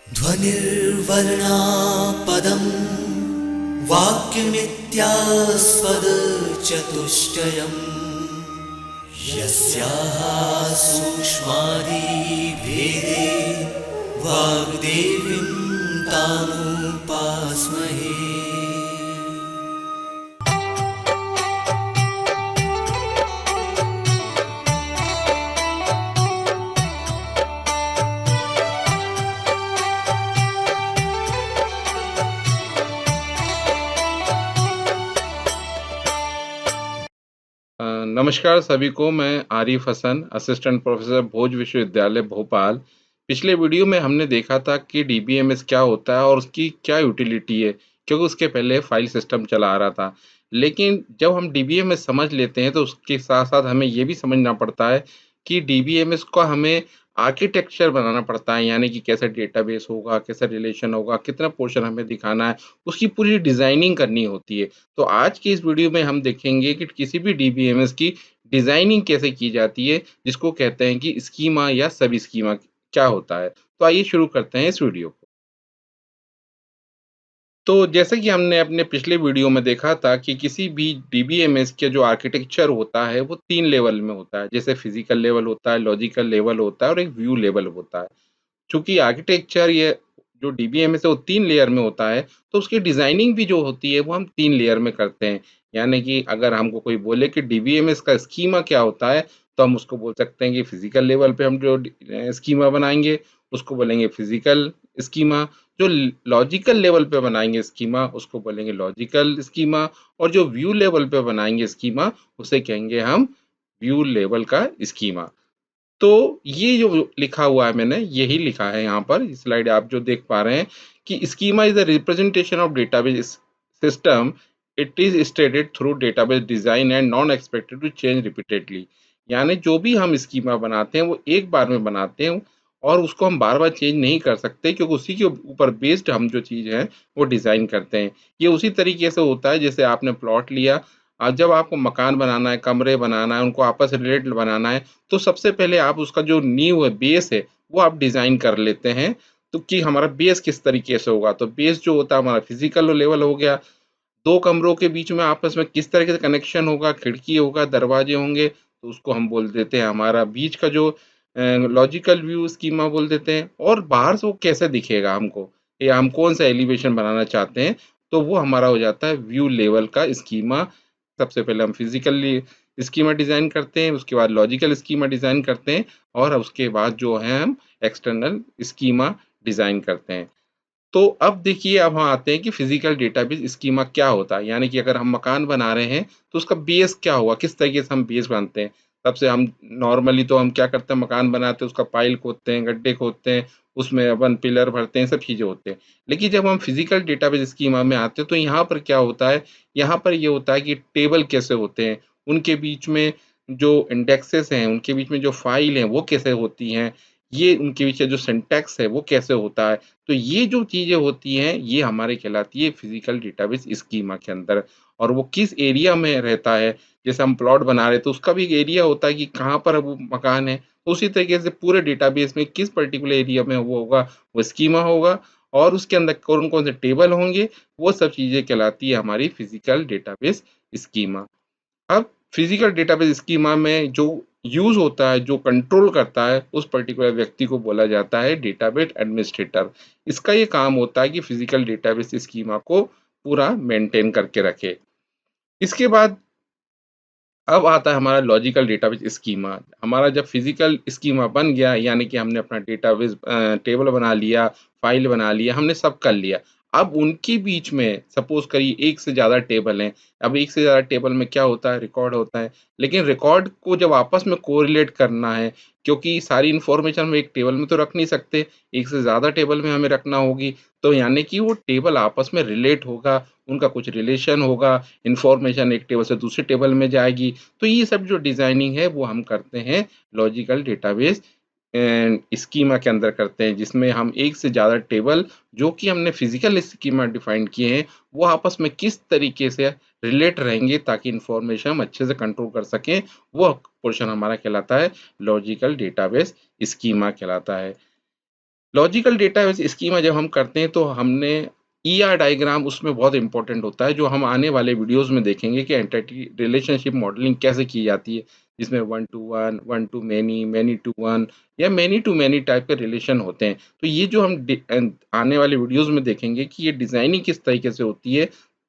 ध्वनिर्वर्णापदं वाक्यमित्यास्पदचतुष्टयम् यस्याः सूक्ष्मादिभेदे वाग्देवीं तामुपास्महे। नमस्कार सभी को। मैं आरिफ हसन, असिस्टेंट प्रोफेसर भोज विश्वविद्यालय भोपाल। पिछले वीडियो में हमने देखा था कि डीबीएमएस क्या होता है और उसकी क्या यूटिलिटी है, क्योंकि उसके पहले फाइल सिस्टम चला आ रहा था। लेकिन जब हम डीबीएमएस समझ लेते हैं तो उसके साथ-साथ हमें ये भी समझना पड़ता है कि डीबीएमएस को हमें आर्किटेक्चर बनाना पड़ता है, यानी कि कैसा डेटाबेस होगा, कैसा रिलेशन होगा, कितना पोर्शन हमें दिखाना है, उसकी पूरी डिज़ाइनिंग करनी होती है। तो आज की इस वीडियो में हम देखेंगे कि किसी भी डीबीएमएस की डिज़ाइनिंग कैसे की जाती है, जिसको कहते हैं कि स्कीमा या सब स्कीमा क्या होता है। तो आइए शुरू करते हैं इस वीडियो को। तो जैसे कि हमने अपने पिछले वीडियो में देखा था कि किसी भी डीबीएमएस का जो आर्किटेक्चर होता है, वो 3 लेवल में होता है। जैसे फिज़िकल लेवल होता है, लॉजिकल लेवल होता है और एक व्यू लेवल होता है। चूँकि आर्किटेक्चर ये जो डीबीएमएस है वो 3 लेयर में होता है, तो उसकी डिज़ाइनिंग भी जो होती है वो हम 3 लेयर में करते हैं। यानी कि अगर हमको कोई बोले कि डीबीएमएस का स्कीमा क्या होता है, तो हम उसको बोल सकते हैं कि फिज़िकल लेवल पे हम जो स्कीमा बनाएँगे, उसको बोलेंगे फिज़िकल स्कीमा। जो लॉजिकल लेवल पे बनाएँगे स्कीमा, उसको बोलेंगे लॉजिकल स्कीमा और जो व्यू लेवल पे बनाएँगे स्कीमा, उसे कहेंगे हम व्यू लेवल का स्कीमा। तो ये जो लिखा हुआ है मैंने, यही लिखा है यहाँ पर स्लाइड आप जो देख पा रहे हैं कि schema is a representation of database system. It is stated through database design and not expected to change repeatedly. यानी जो भी हम स्कीमा बनाते हैं, वो एक बार में बनाते हैं और उसको हम बार-बार चेंज नहीं कर सकते, क्योंकि उसी के ऊपर बेस्ड हम जो चीज़ है, वो डिज़ाइन करते हैं। ये उसी तरीके से होता है जैसे आपने प्लॉट लिया, जब आपको मकान बनाना है, कमरे बनाना है, उनको आपस में रिलेटेड बनाना है, तो सबसे पहले आप उसका जो नींव है, बेस है, वो आप डिज़ाइन कर लेते हैं, तो कि हमारा बेस किस तरीके से होगा। तो बेस जो होता है हमारा फिज़िकल लेवल हो गया, 2 कमरों के बीच में आपस में किस तरीके से कनेक्शन होगा, खिड़की होगा, दरवाजे होंगे, तो उसको हम बोल देते हैं हमारा बीच का जो लॉजिकल व्यू स्कीमा बोल देते हैं। और बाहर से वो कैसे दिखेगा हमको, या हम कौन-सा एलिवेशन बनाना चाहते हैं, तो वो हमारा हो जाता है व्यू लेवल का स्कीमा। सबसे पहले हम फिज़िकली स्कीमा डिज़ाइन करते हैं, उसके बाद लॉजिकल स्कीमा डिज़ाइन करते हैं और उसके बाद जो है हम एक्सटर्नल स्कीमा डिज़ाइन करते हैं। तो अब देखिए, अब हम आते हैं कि फिज़िकल डेटाबेस स्कीमा क्या होता है? यानी कि अगर हम मकान बना रहे हैं, तो उसका बेस क्या होगा? किस तरीके से हम बेस बनाते हैं? सबसे हम नॉर्मली तो हम क्या करते हैं, मकान बनाते हैं, उसका पाइल खोदते हैं, गड्ढे खोदते हैं, उसमें अपन पिलर भरते हैं, सब चीज़ें होते हैं। लेकिन जब हम फिज़िकल डेटाबेस स्कीमा में आते हैं, तो यहाँ पर क्या होता है, यहाँ पर ये होता है कि टेबल कैसे होते हैं, उनके बीच में जो इंडेक्सेस हैं, उनके बीच में जो फ़ाइल हैं, वो कैसे होती हैं, ये उनके पीछे जो सिंटैक्स है, वो कैसे होता है। तो ये जो चीज़ें होती हैं, ये हमारे कहलाती है फिज़िकल डेटाबेस स्कीमा के अंदर। और वो किस एरिया में रहता है, जैसे हम प्लॉट बना रहे हैं, तो उसका भी एक एरिया होता है कि कहाँ पर वो मकान है। उसी तरीके से पूरे डेटाबेस में किस पर्टिकुलर एरिया में वो होगा, वो स्कीमा होगा और उसके अंदर कौन-कौन से टेबल होंगे, वो सब चीज़ें कहलाती है हमारी फिज़िकल डेटाबेस स्कीमा। अब फिजिकल डेटाबेस स्कीमा में जो यूज़ होता है, जो कंट्रोल करता है, उस पर्टिकुलर व्यक्ति को बोला जाता है डेटाबेस एडमिनिस्ट्रेटर। इसका ये काम होता है कि फिजिकल डेटाबेस स्कीमा को पूरा मेंटेन करके रखे। इसके बाद अब आता है हमारा लॉजिकल डेटाबेस स्कीमा। हमारा जब फिजिकल स्कीमा बन गया, यानी कि हमने अपना डेटाबेस टेबल बना लिया, फाइल बना लिया, हमने सब कर लिया। अब उनके बीच में सपोज़ करिए 1 से ज़्यादा टेबल हैं। अब 1 से ज़्यादा टेबल में क्या होता है, रिकॉर्ड होता है। लेकिन रिकॉर्ड को जब आपस में कोरिलेट करना है, क्योंकि सारी इन्फॉर्मेशन हम एक टेबल में तो रख नहीं सकते, 1 से ज़्यादा टेबल में हमें रखना होगी। तो यानी कि वो टेबल आपस में रिलेट होगा, उनका कुछ रिलेशन होगा, इन्फॉर्मेशन एक टेबल से दूसरे टेबल में जाएगी। तो ये सब जो डिज़ाइनिंग है, वो हम करते हैं लॉजिकल डेटाबेस स्कीमा के अंदर करते हैं, जिसमें हम एक से ज़्यादा टेबल जो कि हमने फिजिकल स्कीमा डिफाइन किए हैं, वो आपस में किस तरीके से रिलेट रहेंगे ताकि इन्फॉर्मेशन हम अच्छे से कंट्रोल कर सकें, वो पोर्शन हमारा कहलाता है लॉजिकल डेटाबेस स्कीमा कहलाता है। लॉजिकल डेटाबेस स्कीमा जब हम करते हैं तो हमने ईआर डायग्राम उसमें बहुत इंपॉर्टेंट होता है, जो हम आने वाले वीडियोज़ में देखेंगे कि एंटिटी रिलेशनशिप मॉडलिंग कैसे की जाती है, जिसमें one to one, one to many, many to one या मैनी टू मैनी टाइप के रिलेशन होते हैं। तो ये जो हम आने वाले वीडियोज़ में देखेंगे कि ये डिज़ाइनिंग किस तरीके से होती है,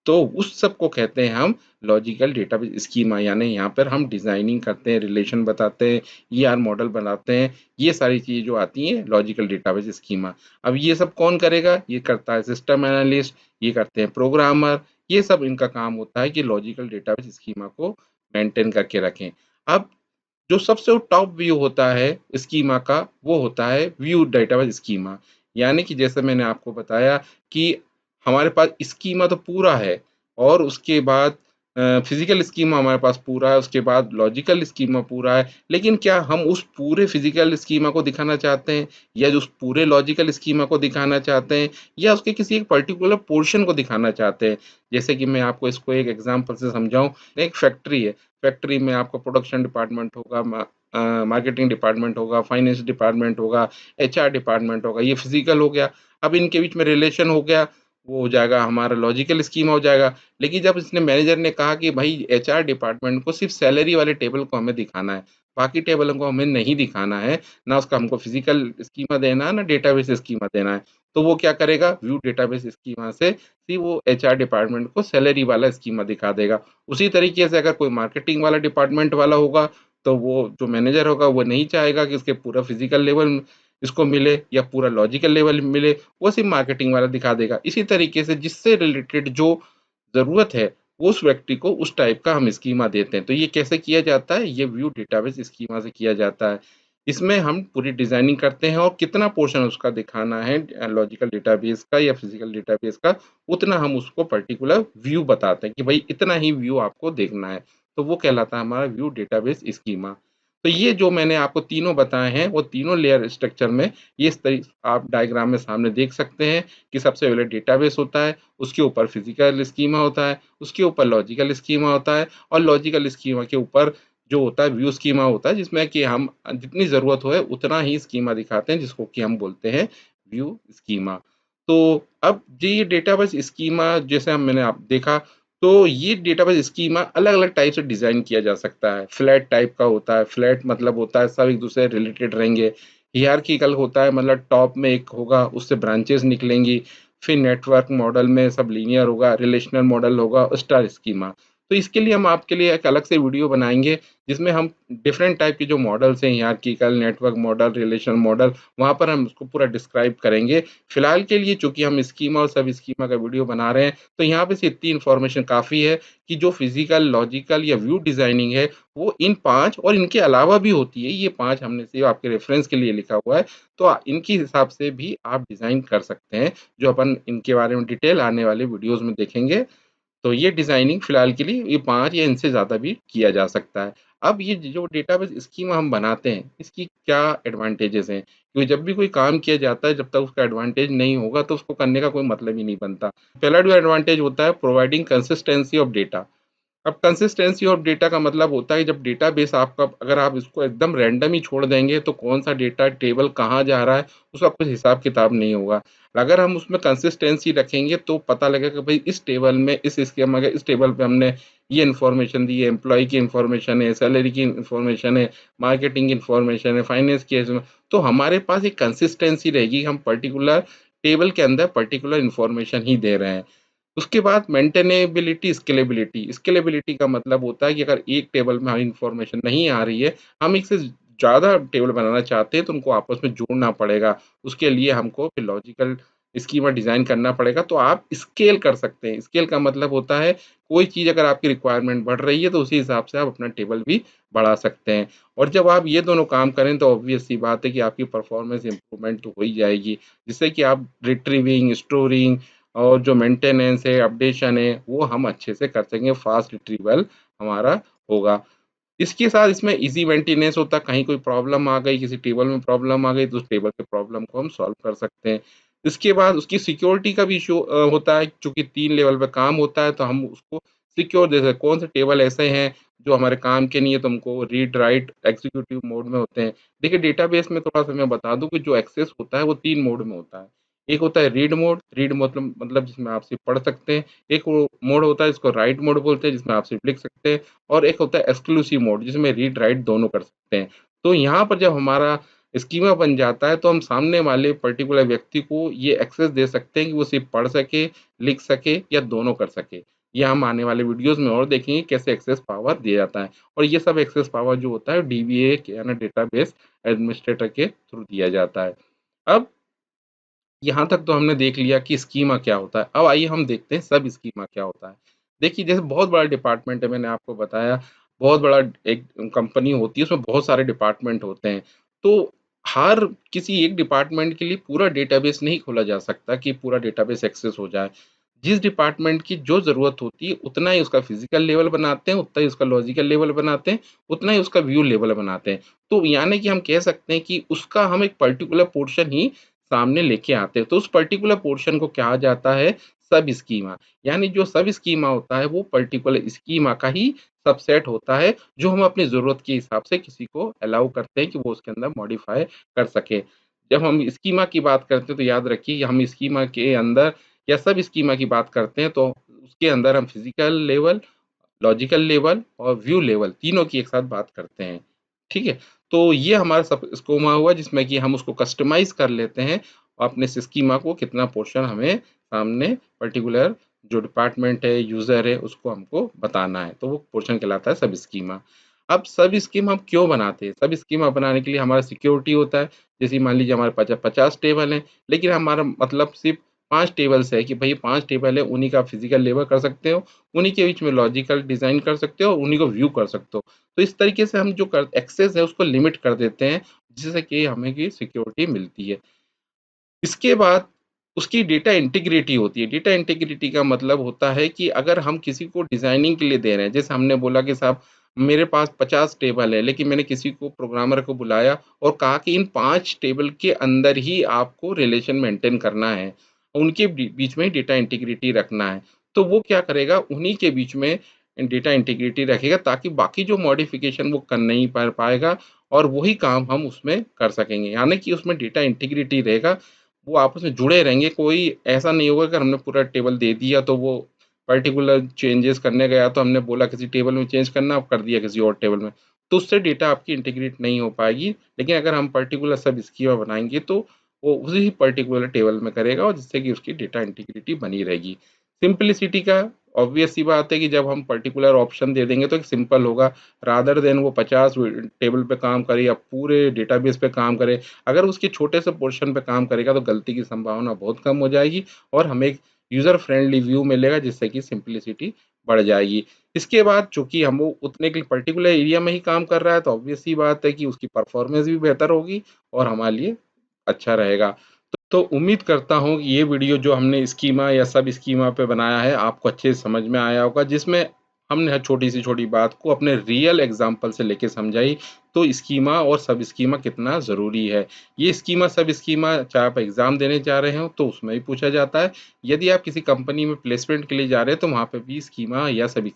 तो उस सब को कहते हैं हम लॉजिकल डेटाबेस स्कीमा, यानी यहाँ पर हम डिज़ाइनिंग करते हैं, रिलेशन बताते हैं, ईआर मॉडल बनाते हैं, ये सारी चीज़ें जो आती हैं लॉजिकल डेटाबेस स्कीमा। अब ये सब कौन करेगा? ये करता है सिस्टम एनालिस्ट, ये करते हैं प्रोग्रामर, ये सब इनका काम होता है कि लॉजिकल डेटाबेस स्कीमा को मेंटेन करके रखें। अब जो सबसे टॉप व्यू होता है स्कीमा का, वो होता है व्यू डेटाबेस स्कीमा। यानी कि जैसे मैंने आपको बताया कि हमारे पास स्कीमा तो पूरा है और उसके बाद फिज़िकल स्कीमा हमारे पास पूरा है, उसके बाद लॉजिकल स्कीमा पूरा है। लेकिन क्या हम उस पूरे फिज़िकल स्कीमा को दिखाना चाहते हैं या जो उस पूरे लॉजिकल स्कीमा को दिखाना चाहते हैं या उसके किसी एक पर्टिकुलर पोर्शन को दिखाना चाहते हैं? जैसे कि मैं आपको इसको एक एग्ज़ाम्पल से समझाऊँ, एक फैक्ट्री है, फैक्ट्री में आपका प्रोडक्शन डिपार्टमेंट होगा, मार्केटिंग डिपार्टमेंट होगा, फाइनेंस डिपार्टमेंट होगा, एचआर डिपार्टमेंट होगा, ये फिजिकल हो गया। अब इनके बीच में रिलेशन हो गया, वो हो जाएगा हमारा लॉजिकल स्कीमा हो जाएगा। लेकिन जब इसने मैनेजर ने कहा कि भाई एचआर डिपार्टमेंट को सिर्फ सैलरी वाले टेबल को हमें दिखाना है, बाकी टेबलों को हमें नहीं दिखाना है, ना उसका हमको फिजिकल स्कीमा देना है, ना डेटाबेस स्कीमा देना है। तो वो क्या करेगा, व्यू डेटाबेस स्कीमा से फिर वो एचआर डिपार्टमेंट को सैलरी वाला स्कीमा दिखा देगा। उसी तरीके से अगर कोई मार्केटिंग वाला डिपार्टमेंट वाला होगा, तो वो जो मैनेजर होगा वो नहीं चाहेगा कि उसके पूरा फिजिकल लेवल इसको मिले या पूरा लॉजिकल लेवल मिले, वो सिर्फ मार्केटिंग वाला दिखा देगा। इसी तरीके से जिससे रिलेटेड जो ज़रूरत है, उस व्यक्ति को उस टाइप का हम स्कीमा देते हैं। तो ये कैसे किया जाता है? ये व्यू डेटाबेस स्कीमा से किया जाता है। इसमें हम पूरी डिज़ाइनिंग करते हैं और कितना पोर्शन उसका दिखाना है लॉजिकल डेटाबेस का या फिजिकल डेटाबेस का, उतना हम उसको पर्टिकुलर व्यू बताते हैं कि भई इतना ही व्यू आपको देखना है। तो वो कहलाता है हमारा व्यू डेटाबेस स्कीमा। तो ये जो मैंने आपको तीनों बताए हैं, वो तीनों लेयर स्ट्रक्चर में ये इस तरी आप डायग्राम में सामने देख सकते हैं कि सबसे पहले डेटाबेस होता है, उसके ऊपर फिजिकल स्कीमा होता है, उसके ऊपर लॉजिकल स्कीमा होता है और लॉजिकल स्कीमा के ऊपर जो होता है व्यू स्कीमा होता है, जिसमें कि हम जितनी ज़रूरत हो है उतना ही स्कीमा दिखाते हैं, जिसको कि हम बोलते हैं व्यू स्कीमा। तो अब ये डेटाबेस स्कीमा जैसे हम मैंने आप देखा, तो ये डेटाबेस स्कीमा अलग-अलग टाइप से डिज़ाइन किया जा सकता है। फ्लैट टाइप का होता है, फ्लैट मतलब होता है सब एक-दूसरे से रिलेटेड रहेंगे। हियरार्किकल होता है मतलब टॉप में एक होगा, उससे ब्रांचेज़ निकलेंगी। फिर नेटवर्क मॉडल में सब लीनियर होगा, रिलेशनल मॉडल होगा, स्टार स्कीमा। तो इसके लिए हम आपके लिए एक अलग से वीडियो बनाएँगे, जिसमें हम डिफरेंट टाइप के जो मॉडल्स हैं hierarchical, network model, relational model, वहाँ पर हम उसको पूरा डिस्क्राइब करेंगे। फिलहाल के लिए चूँकि हम स्कीमा और सब स्कीमा का वीडियो बना रहे हैं, तो यहाँ पे से इतनी इन्फॉर्मेशन काफ़ी है कि जो फिज़िकल, लॉजिकल या व्यू डिज़ाइनिंग है, वो इन 5 और इनके अलावा भी होती है। ये 5 हमने सिर्फ़ आपके रेफ़रेंस के लिए लिखा हुआ है, तो इनके हिसाब से भी आप डिज़ाइन कर सकते हैं, जो अपन इनके बारे में डिटेल आने वाले वीडियोज़ में देखेंगे। तो ये डिज़ाइनिंग फ़िलहाल के लिए ये 5 या इनसे ज़्यादा भी किया जा सकता है। अब ये जो डेटाबेस स्कीमा हम बनाते हैं, इसकी क्या एडवांटेजेज़ हैं? क्योंकि जब भी कोई काम किया जाता है, जब तक उसका एडवांटेज नहीं होगा, तो उसको करने का कोई मतलब ही नहीं बनता। पहला जो एडवांटेज होता है प्रोवाइडिंग कंसिस्टेंसी ऑफ डेटा। अब कंसिस्टेंसी ऑफ डेटा का मतलब होता है जब डेटाबेस आपका अगर आप इसको एकदम रैंडम ही छोड़ देंगे तो कौन-सा डेटा टेबल कहाँ जा रहा है, उसका कुछ हिसाब-किताब नहीं होगा। अगर हम उसमें कंसिस्टेंसी रखेंगे तो पता लगेगा कि भई इस टेबल में इस स्कीमा के इस टेबल पे हमने ये इन्फॉर्मेशन दी है, एम्प्लॉयी की इन्फॉर्मेशन है, सैलरी की इन्फॉर्मेशन है, मार्केटिंग इन्फॉर्मेशन है, फाइनेंस की इसमें तो हमारे पास एक कंसिस्टेंसी रहेगी, हम पर्टिकुलर टेबल के अंदर पर्टिकुलर इन्फॉर्मेशन ही दे रहे हैं। उसके बाद मेंटेनेबिलिटी, स्केलेबिलिटी। स्केलेबिलिटी का मतलब होता है कि अगर एक टेबल में हमें इन्फॉर्मेशन नहीं आ रही है, हम एक से ज़्यादा टेबल बनाना चाहते हैं, तो उनको आपस में जोड़ना पड़ेगा। उसके लिए हमको फिर लॉजिकल स्कीमा डिज़ाइन करना पड़ेगा, तो आप स्केल कर सकते हैं। स्केल का मतलब होता है, कोई चीज़ अगर आपकी रिक्वायरमेंट बढ़ रही है, तो उसी हिसाब से आप अपना टेबल भी बढ़ा सकते हैं। और जब आप ये दोनों काम करें, तो ऑब्वियस सी बात है कि आपकी परफ़ॉर्मेंस इम्प्रूवमेंट तो हो ही जाएगी, जिससे कि आप रिट्रीविंग, स्टोरिंग और जो मेंटेनेंस है, अपडेशन है, वो हम अच्छे से कर सकेंगे, फास्ट रिट्रीवल हमारा होगा। इसके साथ इसमें ईज़ी मेंटेनेंस होता है, कहीं कोई प्रॉब्लम आ गई, किसी टेबल में प्रॉब्लम आ गई, तो उस टेबल के प्रॉब्लम को हम सॉल्व कर सकते हैं। इसके बाद उसकी सिक्योरिटी का भी इश्यू होता है, चूँकि 3 लेवल पे काम होता है, तो हम उसको सिक्योर जैसे कौन से टेबल ऐसे हैं, जो हमारे काम के नहीं है, तुमको रीड, राइट, एग्जीक्यूटिव मोड में होते हैं। देखिए डेटाबेस में थोड़ा-सा मैं बता दूँ कि जो एक्सेस होता है वो 3 मोड में होता है। एक होता है रीड मतलब जिसमें आप सिर्फ़ पढ़ सकते हैं। एक वो मोड होता है जिसको राइट मोड बोलते हैं, जिसमें आप सिर्फ़ लिख सकते हैं। और एक होता है एक्सक्लूसिव मोड जिसमें रीड, राइट दोनों कर सकते हैं। तो यहाँ पर जब हमारा स्कीमा बन जाता है तो हम सामने वाले पर्टिकुलर व्यक्ति को ये एक्सेस दे सकते हैं कि वो सिर्फ़ पढ़ सके, लिख सके या दोनों कर सके। ये हम आने वाले वीडियोज़ में और देखेंगे कैसे एक्सेस पावर दिया जाता है। और ये सब एक्सेस पावर जो होता है डीबीए के यानी डेटाबेस एडमिनिस्ट्रेटर के थ्रू दिया जाता है। अब यहाँ तक तो हमने देख लिया कि स्कीमा क्या होता है। अब आइए हम देखते हैं सब स्कीमा क्या होता है। देखिए जैसे बहुत बड़ा डिपार्टमेंट है, मैंने आपको बताया, बहुत बड़ा एक कंपनी होती है, उसमें बहुत सारे डिपार्टमेंट होते हैं। तो हर किसी एक डिपार्टमेंट के लिए पूरा डेटाबेस नहीं खोला जा सकता कि पूरा डेटाबेस एक्सेस हो जाए। जिस डिपार्टमेंट की जो ज़रूरत होती है उतना ही उसका फिज़िकल लेवल बनाते हैं, उतना ही उसका लॉजिकल लेवल बनाते हैं, उतना ही उसका व्यू लेवल बनाते हैं। तो यानी कि हम कह सकते हैं कि उसका हम एक पर्टिकुलर पोर्शन ही सामने लेके आते हैं। तो उस पर्टिकुलर पोर्शन को कहा जाता है सब स्कीमा। यानी जो सब स्कीमा होता है वो पर्टिकुलर स्कीमा का ही सबसेट होता है, जो हम अपनी ज़रूरत के हिसाब से किसी को अलाउ करते हैं कि वो उसके अंदर मॉडिफ़ाई कर सके। जब हम स्कीमा की बात करते हैं तो याद रखिए हम स्कीमा के अंदर या सब स्कीमा की बात करते हैं तो उसके अंदर हम फिज़िकल लेवल, लॉजिकल लेवल और व्यू लेवल तीनों की एक साथ बात करते हैं। ठीक है? तो ये हमारा सब स्कीमा हुआ जिसमें कि हम उसको कस्टमाइज़ कर लेते हैं और अपने स्कीमा को कितना पोर्शन हमें सामने पर्टिकुलर जो डिपार्टमेंट है, यूज़र है, उसको हमको बताना है। तो वो पोर्शन कहलाता है सब स्कीमा। अब सब स्कीमा हम क्यों बनाते हैं? सब स्कीमा बनाने के लिए हमारा सिक्योरिटी होता है। जैसे मान लीजिए हमारे पास 50 टेबल हैं, लेकिन हमारा मतलब सिर्फ़ 5 टेबल्स है कि भई 5 टेबल है, उन्हीं का फिज़िकल लेवल कर सकते हो, उन्हीं के बीच में लॉजिकल डिज़ाइन कर सकते हो, उन्हीं को व्यू कर सकते हो। तो इस तरीके से हम जो कर एक्सेस है उसको लिमिट कर देते हैं, जिससे कि हमें की सिक्योरिटी मिलती है। इसके बाद उसकी डेटा इंटीग्रिटी होती है। डेटा इंटीग्रिटी का मतलब होता है कि अगर हम किसी को डिज़ाइनिंग के लिए दे रहे हैं, जैसे हमने बोला कि साहब मेरे पास 50 टेबल है, लेकिन मैंने किसी को प्रोग्रामर को बुलाया और कहा कि इन 5 टेबल के अंदर ही आपको रिलेशन मेंटेन करना है। उनके बीच में डेटा इंटीग्रिटी रखना है। तो वो क्या करेगा, उन्हीं के बीच में डेटा इंटीग्रिटी रखेगा ताकि बाकी जो मॉडिफ़िकेशन वो कर नहीं पाएगा और वही काम हम उसमें कर सकेंगे। यानी कि उसमें डेटा इंटीग्रिटी रहेगा, वो आपस में जुड़े रहेंगे, कोई ऐसा नहीं होगा कि हमने पूरा टेबल दे दिया तो वो पर्टिकुलर चेंजेस करने गया तो हमने बोला किसी टेबल में चेंज करना, अब कर दिया किसी और टेबल में। तो उससे डेटा आपकी इंटीग्रेट नहीं हो पाएगी, लेकिन अगर हम पर्टिकुलर सब स्कीमा बनाएँगे तो वो उसी पर्टिकुलर टेबल में करेगा और जिससे कि उसकी डेटा इंटीग्रिटी बनी रहेगी। सिंपलिसिटी का ऑब्वियस सी बात है कि जब हम पर्टिकुलर ऑप्शन दे देंगे तो एक सिंपल होगा, रादर देन वो 50 टेबल पे काम करे या पूरे डेटाबेस पे काम करे। अगर उसके छोटे से पोर्शन पे काम करेगा तो गलती की संभावना बहुत कम हो जाएगी और हमें एक यूज़र फ्रेंडली व्यू मिलेगा जिससे कि सिंपलिसिटी बढ़ जाएगी। इसके बाद चूँकि हम वो उतने के पर्टिकुलर एरिया में ही काम कर रहा है तो ऑब्वियस सी बात है कि उसकी परफॉर्मेंस भी बेहतर होगी और हमारे लिए अच्छा रहेगा। तो उम्मीद करता हूँ कि ये वीडियो जो हमने स्कीमा या सब स्कीमा पे बनाया है आपको अच्छे से समझ में आया होगा, जिसमें हमने हर छोटी से छोटी बात को अपने रियल एग्जांपल से लेके समझाई। तो स्कीमा और सब स्कीमा कितना ज़रूरी है। ये स्कीमा सब स्कीमा चाहे आप एग्ज़ाम देने जा रहे हो तो उसमें भी पूछा जाता है। यदि आप किसी कंपनी में प्लेसमेंट के लिए जा रहे हैं तो वहाँ पे भी स्कीमा या सब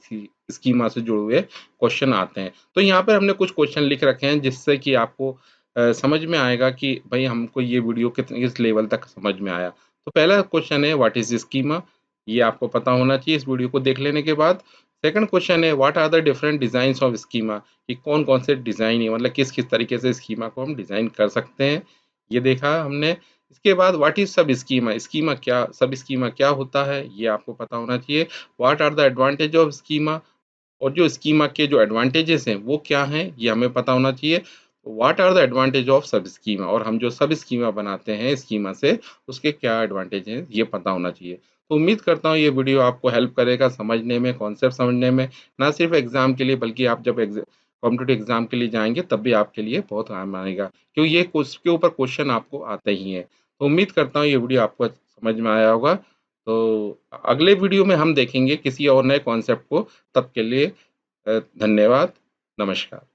स्कीमा से जुड़े हुए क्वेश्चन आते हैं। तो यहाँ पर हमने कुछ क्वेश्चन लिख रखे हैं जिससे कि आपको समझ में आएगा कि भई हमको ये वीडियो किस लेवल तक समझ में आया। तो पहला क्वेश्चन है व्हाट इज़ स्कीमा? ये आपको पता होना चाहिए इस वीडियो को देख लेने के बाद। सेकंड क्वेश्चन है what are the different designs of schema? कि कौन-कौन से डिज़ाइन है मतलब किस-किस तरीके से स्कीमा को हम डिज़ाइन कर सकते हैं, ये देखा हमने। इसके बाद what is sub schema? Sub schema क्या होता है? ये आपको पता होना चाहिए। What are the advantage of schema? और जो स्कीमा के जो एडवांटेजेस हैं वो क्या हैं, ये हमें पता होना चाहिए। What are the advantage of sub schema? और हम जो सब स्कीमा बनाते हैं स्कीमा से, उसके क्या एडवांटेज हैं, ये पता होना चाहिए। तो उम्मीद करता हूँ ये वीडियो आपको हेल्प करेगा समझने में, कॉन्सेप्ट समझने में, ना सिर्फ एग्ज़ाम के लिए बल्कि आप जब कॉम्पिटिटिव एग्ज़ाम के लिए जाएँगे तब भी आपके लिए बहुत काम आएगा। क्योंकि ये उसके ऊपर क्वेश्चन आपको आते ही हैं। तो उम्मीद करता हूँ ये वीडियो आपको समझ में आया होगा। तो अगले वीडियो में हम देखेंगे किसी और नए कॉन्सेप्ट को, तब के लिए धन्यवाद, नमस्कार।